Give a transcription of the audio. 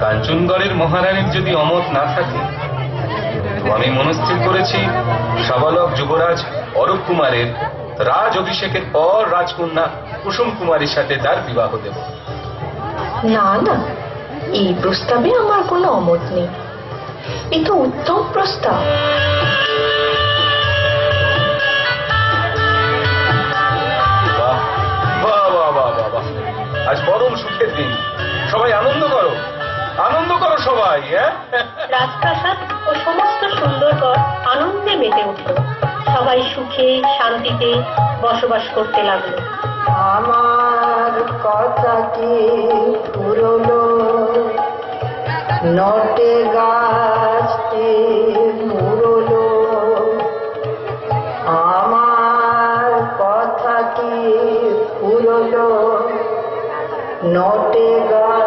কাঞ্চনগড়ের মহারানীর যদি অমত না থাকে, তো আমি মনস্থির করেছি সাবালক যুবরাজ অরূপ কুমারের রাজ অভিষেকের পর রাজকন্যা কুসুম কুমারীর সাথে তার বিবাহ দেব। না না, এই প্রস্তাবে আমার কোনো অমত নেই। এ তো উত্তম প্রস্তাব। বাহ বাহ বাহ বাহ বাহ বাহ, আজ পরম সুখের দিন। সবাই আনন্দ করো, আনন্দ করো সবাই। রাজপ্রাসাদ ও সমস্ত সুন্দরগড় আনন্দে মেতে উঠল। সবাই সুখে শান্তিতে বসবাস করতে লাগলো। আমার কথা কি পুরনো, নটে গাছটি মুরলো, আমার কথা কি পুরনো, নটে গাছ